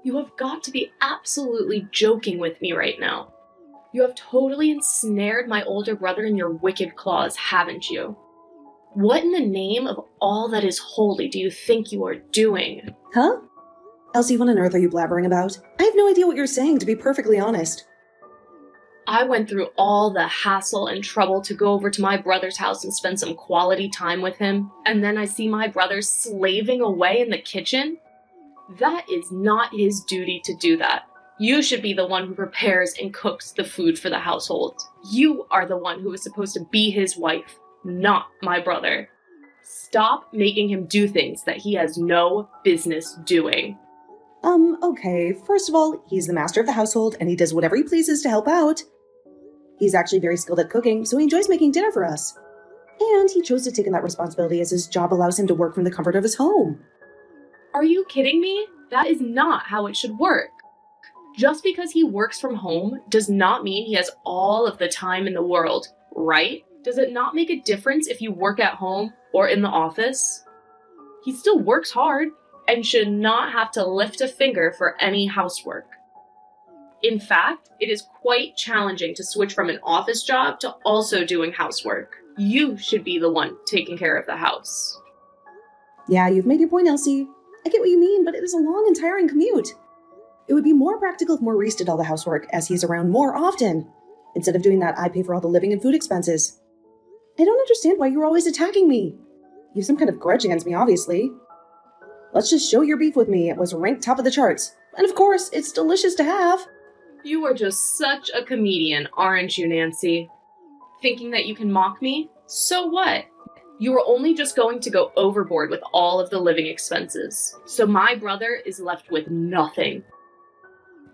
You have got to be absolutely joking with me right now. You have totally ensnared my older brother in your wicked claws, haven't you? What in the name of all that is holy do you think you are doing? Huh? Elsie, what on earth are you blabbering about? I have no idea what you're saying, to be perfectly honest. I went through all the hassle and trouble to go over to my brother's house and spend some quality time with him, and then I see my brother slaving away in the kitchen? That is not his duty to do that. You should be the one who prepares and cooks the food for the household. You are the one who is supposed to be his wife, not my brother. Stop making him do things that he has no business doing. Okay. First of all, he's the master of the household, and he does whatever he pleases to help out. He's actually very skilled at cooking, so he enjoys making dinner for us. And he chose to take on that responsibility as his job allows him to work from the comfort of his home. Are you kidding me? That is not how it should work. Just because he works from home does not mean he has all of the time in the world, right? Does it not make a difference if you work at home or in the office? He still works hard and should not have to lift a finger for any housework. In fact, it is quite challenging to switch from an office job to also doing housework. You should be the one taking care of the house. Yeah, you've made your point, Elsie. I get what you mean, but it is a long and tiring commute. It would be more practical if Maurice did all the housework, as he's around more often. Instead of doing that, I pay for all the living and food expenses. I don't understand why you're always attacking me. You have some kind of grudge against me, obviously. Let's just show your beef with me. It was ranked top of the charts. And of course, it's delicious to have. You are just such a comedian, aren't you, Nancy? Thinking that you can mock me? So what? You are only just going to go overboard with all of the living expenses. So my brother is left with nothing.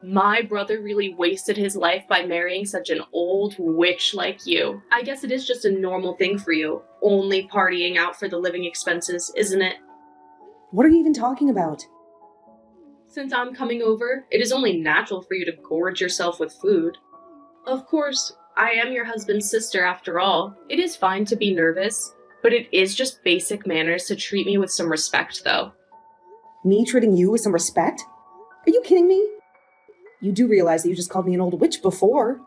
My brother really wasted his life by marrying such an old witch like you. I guess it is just a normal thing for you, only partying out for the living expenses, isn't it? What are you even talking about? Since I'm coming over, it is only natural for you to gorge yourself with food. Of course, I am your husband's sister after all. It is fine to be nervous, but it is just basic manners to treat me with some respect, though. Me treating you with some respect? Are you kidding me? You do realize that you just called me an old witch before.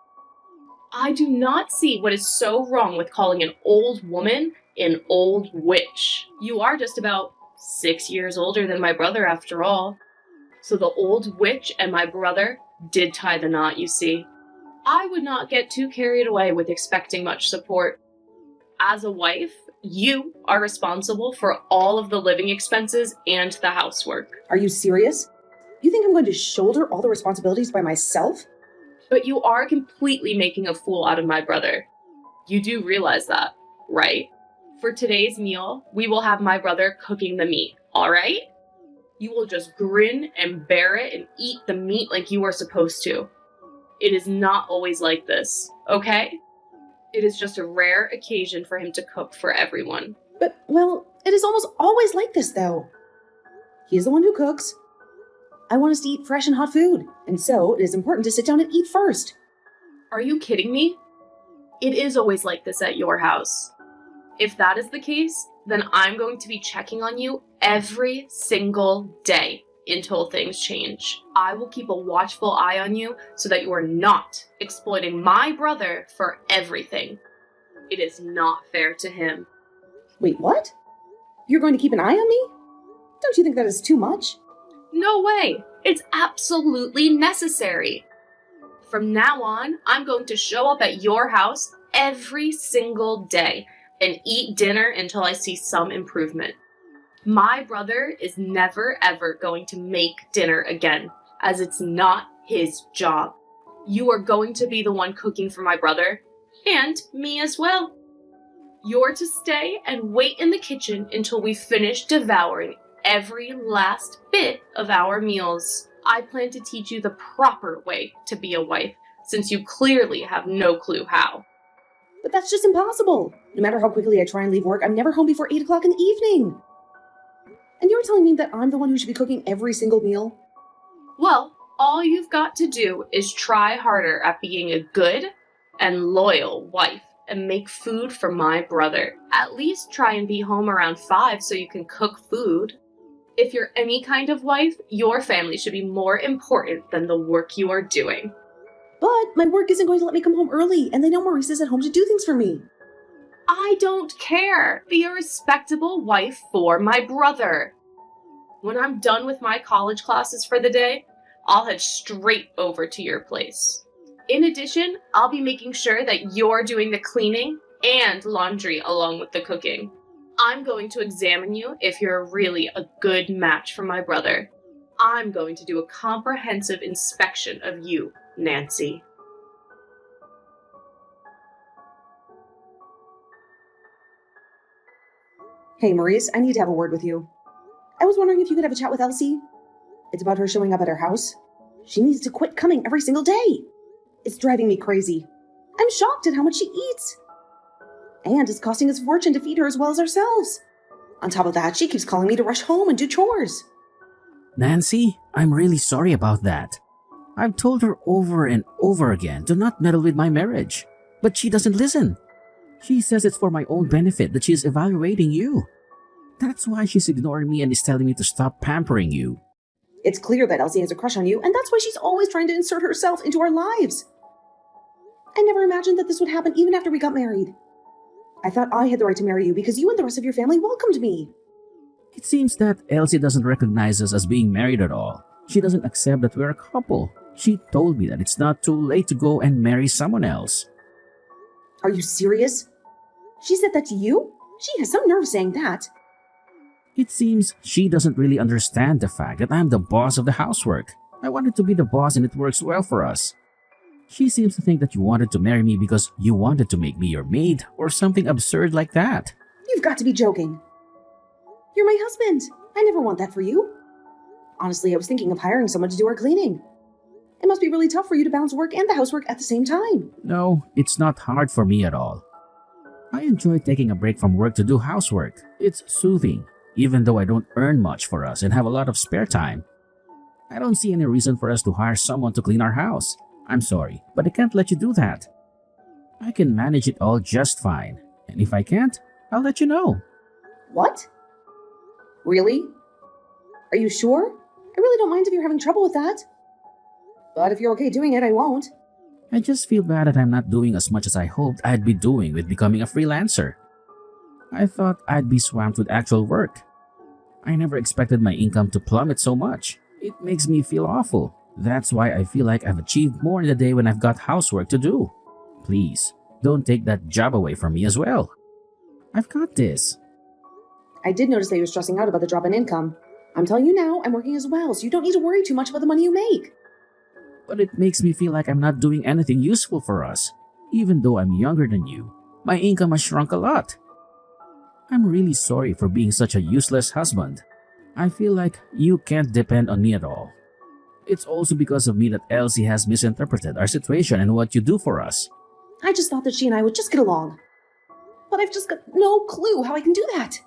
I do not see what is so wrong with calling an old woman an old witch. You are just about 6 years older than my brother after all. So the old witch and my brother did tie the knot, you see. I would not get too carried away with expecting much support. As a wife, you are responsible for all of the living expenses and the housework. Are you serious? You think I'm going to shoulder all the responsibilities by myself? But you are completely making a fool out of my brother. You do realize that, right? For today's meal, we will have my brother cooking the meat, all right? You will just grin and bear it and eat the meat like you are supposed to. It is not always like this, okay? It is just a rare occasion for him to cook for everyone. But, well, it is almost always like this, though. He's the one who cooks. I want us to eat fresh and hot food, and so it is important to sit down and eat first. Are you kidding me? It is always like this at your house. If that is the case, then I'm going to be checking on you every single day until things change. I will keep a watchful eye on you so that you are not exploiting my brother for everything. It is not fair to him. Wait, what? You're going to keep an eye on me? Don't you think that is too much? No way! It's absolutely necessary. From now on, I'm going to show up at your house every single day and eat dinner until I see some improvement. My brother is never ever going to make dinner again, as it's not his job. You are going to be the one cooking for my brother, and me as well. You're to stay and wait in the kitchen until we finish devouring every last bit of our meals. I plan to teach you the proper way to be a wife, since you clearly have no clue how. But that's just impossible. No matter how quickly I try and leave work, I'm never home before 8 o'clock in the evening. And you're telling me that I'm the one who should be cooking every single meal? Well, all you've got to do is try harder at being a good and loyal wife and make food for my brother. At least try and be home around 5 so you can cook food. If you're any kind of wife, your family should be more important than the work you are doing. But my work isn't going to let me come home early, and they know Maurice is at home to do things for me. I don't care. Be a respectable wife for my brother. When I'm done with my college classes for the day, I'll head straight over to your place. In addition, I'll be making sure that you're doing the cleaning and laundry along with the cooking. I'm going to examine you if you're really a good match for my brother. I'm going to do a comprehensive inspection of you, Nancy. Hey, Maurice, I need to have a word with you. I was wondering if you could have a chat with Elsie. It's about her showing up at our house. She needs to quit coming every single day. It's driving me crazy. I'm shocked at how much she eats. And it's costing us a fortune to feed her as well as ourselves. On top of that, she keeps calling me to rush home and do chores. Nancy, I'm really sorry about that. I've told her over and over again to not meddle with my marriage, but she doesn't listen. She says it's for my own benefit that she's evaluating you. That's why she's ignoring me and is telling me to stop pampering you. It's clear that Elsie has a crush on you, and that's why she's always trying to insert herself into our lives. I never imagined that this would happen even after we got married. I thought I had the right to marry you because you and the rest of your family welcomed me. It seems that Elsie doesn't recognize us as being married at all. She doesn't accept that we're a couple. She told me that it's not too late to go and marry someone else. Are you serious? She said that to you? She has some nerve saying that. It seems she doesn't really understand the fact that I'm the boss of the housework. I wanted to be the boss and it works well for us. She seems to think that you wanted to marry me because you wanted to make me your maid or something absurd like that. You've got to be joking. You're my husband. I never want that for you. Honestly, I was thinking of hiring someone to do our cleaning. It must be really tough for you to balance work and the housework at the same time. No, it's not hard for me at all. I enjoy taking a break from work to do housework. It's soothing, even though I don't earn much for us and have a lot of spare time. I don't see any reason for us to hire someone to clean our house. I'm sorry, but I can't let you do that. I can manage it all just fine, and if I can't, I'll let you know. What? Really? Are you sure? I really don't mind if you're having trouble with that. But if you're okay doing it, I won't. I just feel bad that I'm not doing as much as I hoped I'd be doing with becoming a freelancer. I thought I'd be swamped with actual work. I never expected my income to plummet so much. It makes me feel awful. That's why I feel like I've achieved more in the day when I've got housework to do. Please, don't take that job away from me as well. I've got this. I did notice that you were stressing out about the drop in income. I'm telling you now, I'm working as well, so you don't need to worry too much about the money you make. But it makes me feel like I'm not doing anything useful for us. Even though I'm younger than you, my income has shrunk a lot. I'm really sorry for being such a useless husband. I feel like you can't depend on me at all. It's also because of me that Elsie has misinterpreted our situation and what you do for us. I just thought that she and I would just get along. But I've just got no clue how I can do that.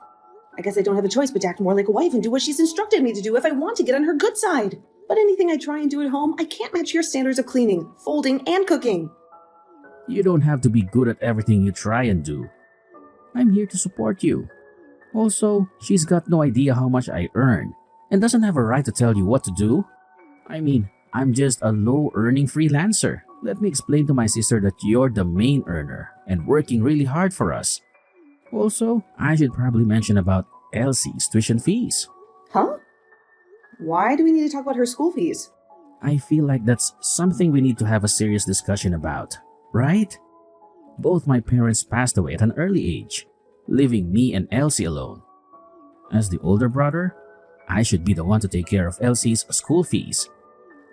I guess I don't have a choice but to act more like a wife and do what she's instructed me to do if I want to get on her good side. But anything I try and do at home, I can't match your standards of cleaning, folding, and cooking. You don't have to be good at everything you try and do. I'm here to support you. Also, she's got no idea how much I earn and doesn't have a right to tell you what to do. I mean, I'm just a low-earning freelancer. Let me explain to my sister that you're the main earner and working really hard for us. Also, I should probably mention about Elsie's tuition fees. Huh? Why do we need to talk about her school fees? I feel like that's something we need to have a serious discussion about, right? Both my parents passed away at an early age, leaving me and Elsie alone. As the older brother, I should be the one to take care of Elsie's school fees.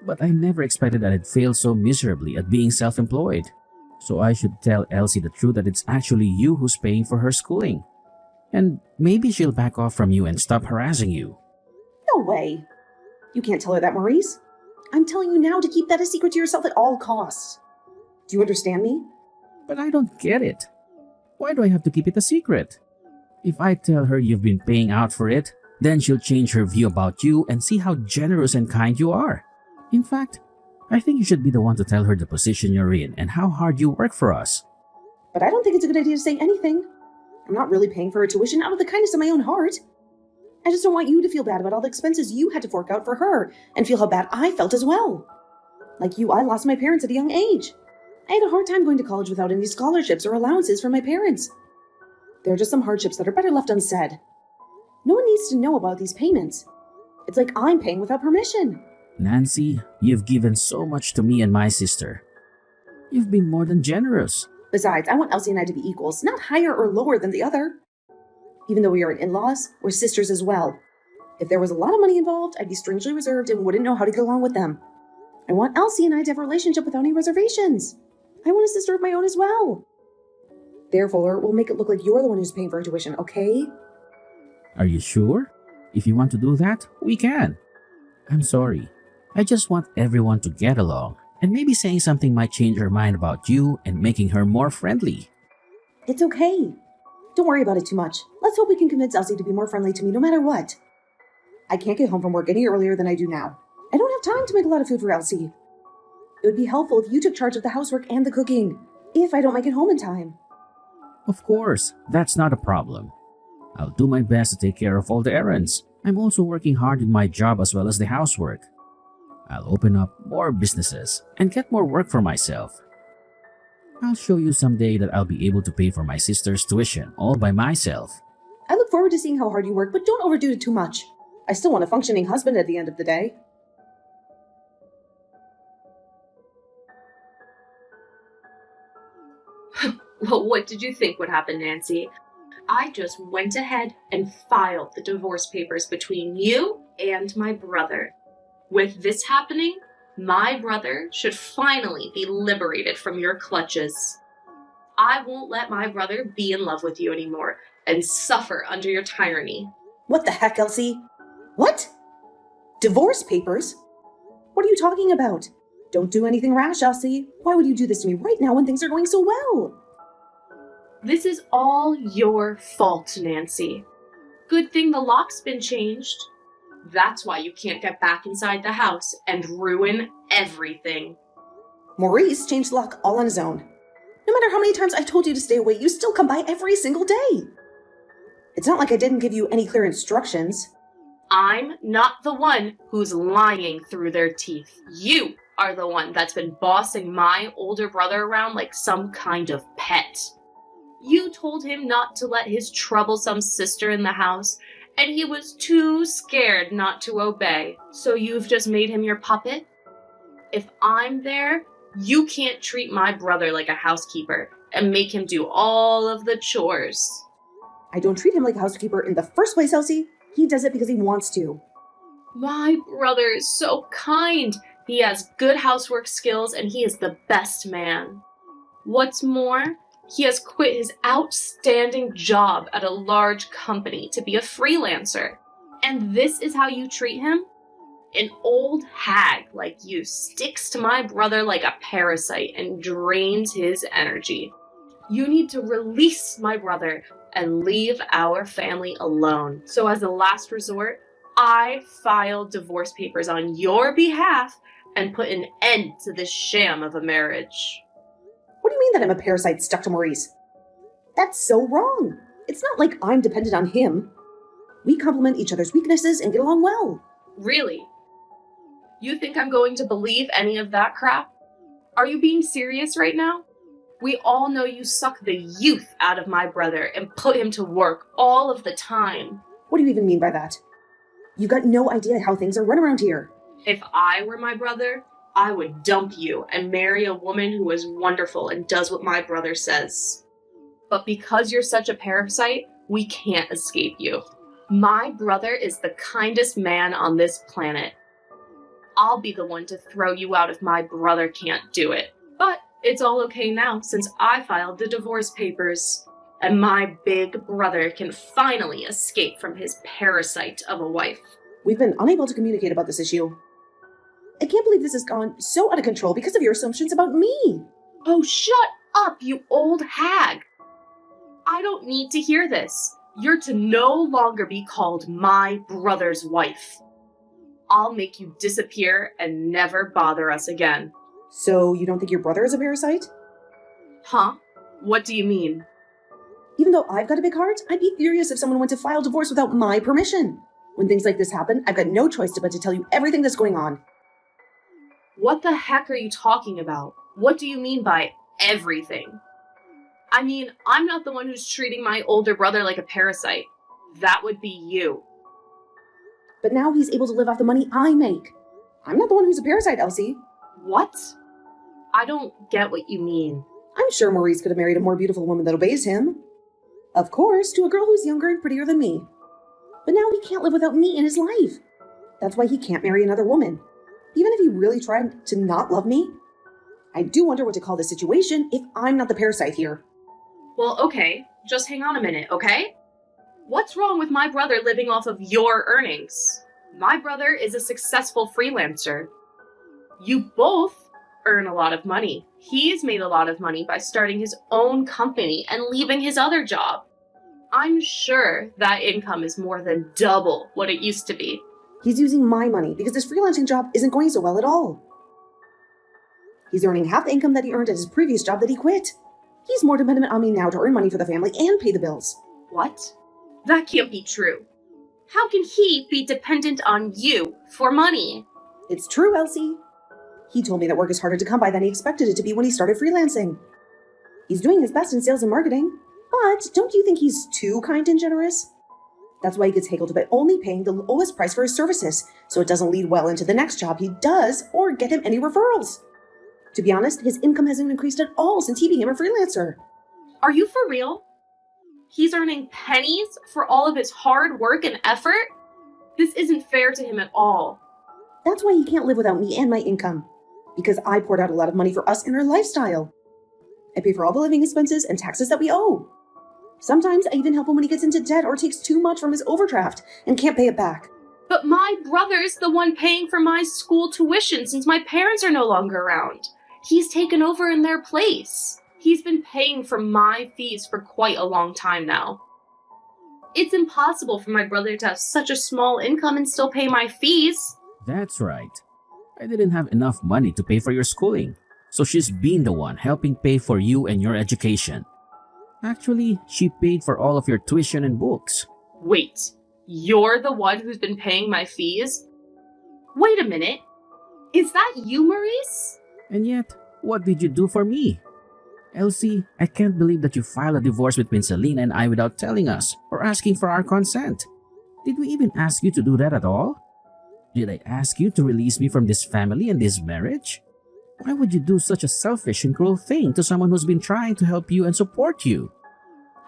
But I never expected that I'd fail so miserably at being self-employed. So I should tell Elsie the truth that it's actually you who's paying for her schooling. And maybe she'll back off from you and stop harassing you. No way. You can't tell her that, Maurice. I'm telling you now to keep that a secret to yourself at all costs. Do you understand me? But I don't get it. Why do I have to keep it a secret? If I tell her you've been paying out for it, then she'll change her view about you and see how generous and kind you are. In fact, I think you should be the one to tell her the position you're in and how hard you work for us. But I don't think it's a good idea to say anything. I'm not really paying for her tuition out of the kindness of my own heart. I just don't want you to feel bad about all the expenses you had to fork out for her and feel how bad I felt as well. Like you, I lost my parents at a young age. I had a hard time going to college without any scholarships or allowances from my parents. There are just some hardships that are better left unsaid. No one needs to know about these payments. It's like I'm paying without permission. Nancy, you've given so much to me and my sister. You've been more than generous. Besides, I want Elsie and I to be equals, not higher or lower than the other. Even though we are in-laws, we're sisters as well. If there was a lot of money involved, I'd be strangely reserved and wouldn't know how to get along with them. I want Elsie and I to have a relationship without any reservations. I want a sister of my own as well. Therefore, we'll make it look like you're the one who's paying for her tuition, okay? Are you sure? If you want to do that, we can. I'm sorry. I just want everyone to get along, and maybe saying something might change her mind about you and making her more friendly. It's okay. Don't worry about it too much. Let's hope we can convince Elsie to be more friendly to me no matter what. I can't get home from work any earlier than I do now. I don't have time to make a lot of food for Elsie. It would be helpful if you took charge of the housework and the cooking, if I don't make it home in time. Of course, that's not a problem. I'll do my best to take care of all the errands. I'm also working hard in my job as well as the housework. I'll open up more businesses and get more work for myself. I'll show you someday that I'll be able to pay for my sister's tuition all by myself. I look forward to seeing how hard you work, but don't overdo it too much. I still want a functioning husband at the end of the day. Well, what did you think would happen, Nancy? I just went ahead and filed the divorce papers between you and my brother. With this happening, my brother should finally be liberated from your clutches. I won't let my brother be in love with you anymore and suffer under your tyranny. What the heck, Elsie? What? Divorce papers? What are you talking about? Don't do anything rash, Elsie. Why would you do this to me right now when things are going so well? This is all your fault, Nancy. Good thing the lock's been changed. That's why you can't get back inside the house and ruin everything. Maurice changed the lock all on his own. No matter how many times I told you to stay away, you still come by every single day. It's not like I didn't give you any clear instructions. I'm not the one who's lying through their teeth. You are the one that's been bossing my older brother around like some kind of pet. You told him not to let his troublesome sister in the house, and he was too scared not to obey. So you've just made him your puppet? If I'm there, you can't treat my brother like a housekeeper and make him do all of the chores. I don't treat him like a housekeeper in the first place, Elsie. He does it because he wants to. My brother is so kind. He has good housework skills and he is the best man. What's more, he has quit his outstanding job at a large company to be a freelancer. And this is how you treat him? An old hag like you sticks to my brother like a parasite and drains his energy. You need to release my brother and leave our family alone. So as a last resort, I filed divorce papers on your behalf and put an end to this sham of a marriage. What do you mean that I'm a parasite stuck to Maurice? That's so wrong. It's not like I'm dependent on him. We complement each other's weaknesses and get along well. Really? You think I'm going to believe any of that crap? Are you being serious right now? We all know you suck the youth out of my brother and put him to work all of the time. What do you even mean by that? You've got no idea how things are run around here. If I were my brother, I would dump you and marry a woman who is wonderful and does what my brother says. But because you're such a parasite, we can't escape you. My brother is the kindest man on this planet. I'll be the one to throw you out if my brother can't do it. But it's all okay now since I filed the divorce papers. And my big brother can finally escape from his parasite of a wife. We've been unable to communicate about this issue. I can't believe this has gone so out of control because of your assumptions about me. Oh, shut up, you old hag. I don't need to hear this. You're to no longer be called my brother's wife. I'll make you disappear and never bother us again. So you don't think your brother is a parasite? Huh? What do you mean? Even though I've got a big heart, I'd be furious if someone went to file divorce without my permission. When things like this happen, I've got no choice but to tell you everything that's going on. What the heck are you talking about? What do you mean by everything? I mean, I'm not the one who's treating my older brother like a parasite. That would be you. But now he's able to live off the money I make. I'm not the one who's a parasite, Elsie. What? I don't get what you mean. I'm sure Maurice could have married a more beautiful woman that obeys him. Of course, to a girl who's younger and prettier than me. But now he can't live without me in his life. That's why he can't marry another woman. Even if he really tried to not love me. I do wonder what to call this situation if I'm not the parasite here. Well, okay, just hang on a minute, okay? What's wrong with my brother living off of your earnings? My brother is a successful freelancer. You both earn a lot of money. He's made a lot of money by starting his own company and leaving his other job. I'm sure that income is more than double what it used to be. He's using my money because his freelancing job isn't going so well at all. He's earning half the income that he earned at his previous job that he quit. He's more dependent on me now to earn money for the family and pay the bills. What? That can't be true. How can he be dependent on you for money? It's true, Elsie. He told me that work is harder to come by than he expected it to be when he started freelancing. He's doing his best in sales and marketing, but don't you think he's too kind and generous? That's why he gets haggled by only paying the lowest price for his services, so it doesn't lead well into the next job he does or get him any referrals. To be honest, his income hasn't increased at all since he became a freelancer. Are you for real? He's earning pennies for all of his hard work and effort? This isn't fair to him at all. That's why he can't live without me and my income. Because I poured out a lot of money for us and our lifestyle. I pay for all the living expenses and taxes that we owe. Sometimes I even help him when he gets into debt or takes too much from his overdraft and can't pay it back. But my brother's the one paying for my school tuition since my parents are no longer around. He's taken over in their place. He's been paying for my fees for quite a long time now. It's impossible for my brother to have such a small income and still pay my fees. That's right. I didn't have enough money to pay for your schooling, so she's been the one helping pay for you and your education. Actually, she paid for all of your tuition and books. Wait, you're the one who's been paying my fees? Wait a minute. Is that you, Maurice? And yet, what did you do for me? Elsie, I can't believe that you filed a divorce between Selena and I without telling us or asking for our consent. Did we even ask you to do that at all? Did I ask you to release me from this family and this marriage? Why would you do such a selfish and cruel thing to someone who's been trying to help you and support you?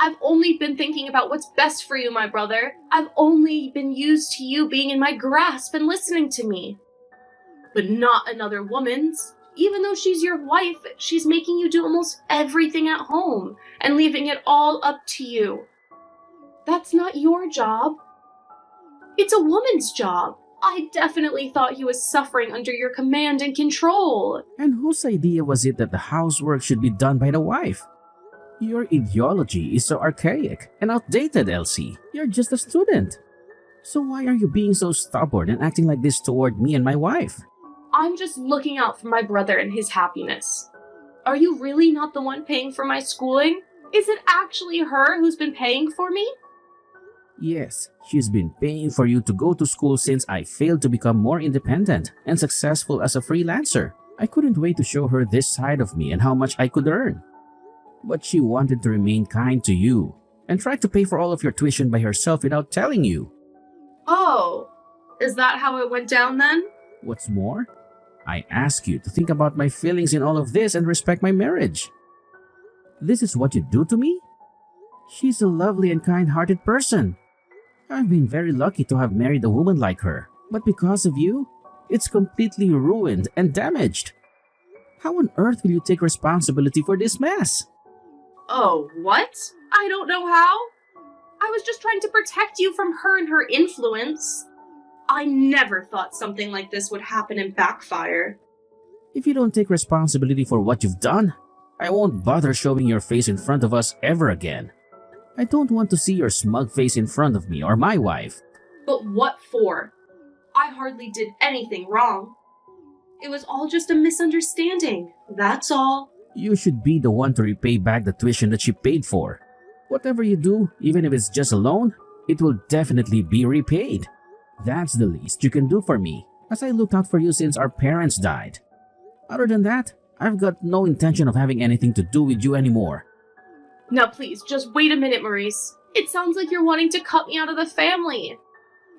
I've only been thinking about what's best for you, my brother. I've only been used to you being in my grasp and listening to me. But not another woman's. Even though she's your wife, she's making you do almost everything at home and leaving it all up to you. That's not your job. It's a woman's job. I definitely thought he was suffering under your command and control. And whose idea was it that the housework should be done by the wife? Your ideology is so archaic and outdated, Elsie. You're just a student. So why are you being so stubborn and acting like this toward me and my wife? I'm just looking out for my brother and his happiness. Are you really not the one paying for my schooling? Is it actually her who's been paying for me? Yes, she's been paying for you to go to school since I failed to become more independent and successful as a freelancer. I couldn't wait to show her this side of me and how much I could earn. But she wanted to remain kind to you and tried to pay for all of your tuition by herself without telling you. Oh, is that how it went down then? What's more, I ask you to think about my feelings in all of this and respect my marriage. This is what you do to me? She's a lovely and kind-hearted person. I've been very lucky to have married a woman like her, but because of you, it's completely ruined and damaged. How on earth will you take responsibility for this mess? Oh, what? I don't know how. I was just trying to protect you from her and her influence. I never thought something like this would happen and backfire. If you don't take responsibility for what you've done, I won't bother showing your face in front of us ever again. I don't want to see your smug face in front of me or my wife. But what for? I hardly did anything wrong. It was all just a misunderstanding, that's all. You should be the one to repay back the tuition that she paid for. Whatever you do, even if it's just a loan, it will definitely be repaid. That's the least you can do for me, as I looked out for you since our parents died. Other than that, I've got no intention of having anything to do with you anymore. Now please, just wait a minute, Maurice. It sounds like you're wanting to cut me out of the family.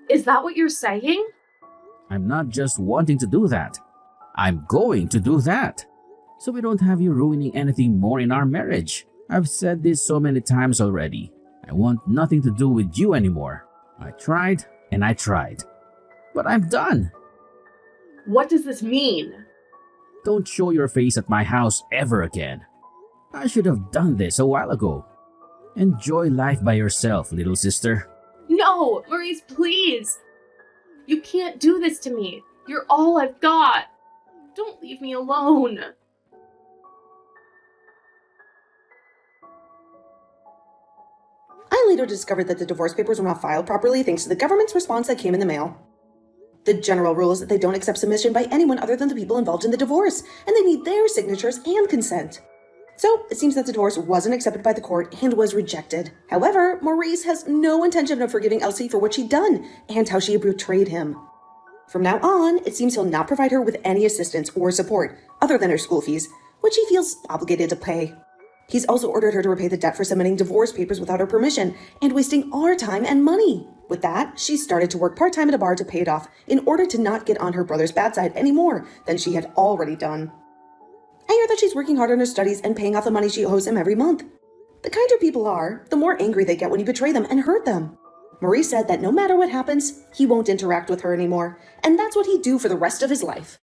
Is that what you're saying? I'm not just wanting to do that. I'm going to do that. So we don't have you ruining anything more in our marriage. I've said this so many times already. I want nothing to do with you anymore. I tried and I tried. But I'm done. What does this mean? Don't show your face at my house ever again. I should have done this a while ago. Enjoy life by yourself, little sister. No, Maurice, please. You can't do this to me. You're all I've got. Don't leave me alone. I later discovered that the divorce papers were not filed properly thanks to the government's response that came in the mail. The general rule is that they don't accept submission by anyone other than the people involved in the divorce, and they need their signatures and consent. So, it seems that the divorce wasn't accepted by the court and was rejected. However, Maurice has no intention of forgiving Elsie for what she'd done and how she betrayed him. From now on, it seems he'll not provide her with any assistance or support other than her school fees, which he feels obligated to pay. He's also ordered her to repay the debt for submitting divorce papers without her permission and wasting our time and money. With that, she started to work part-time at a bar to pay it off in order to not get on her brother's bad side any more than she had already done. I hear that she's working hard on her studies and paying off the money she owes him every month. The kinder people are, the more angry they get when you betray them and hurt them. Maurice said that no matter what happens, he won't interact with her anymore, and that's what he'd do for the rest of his life.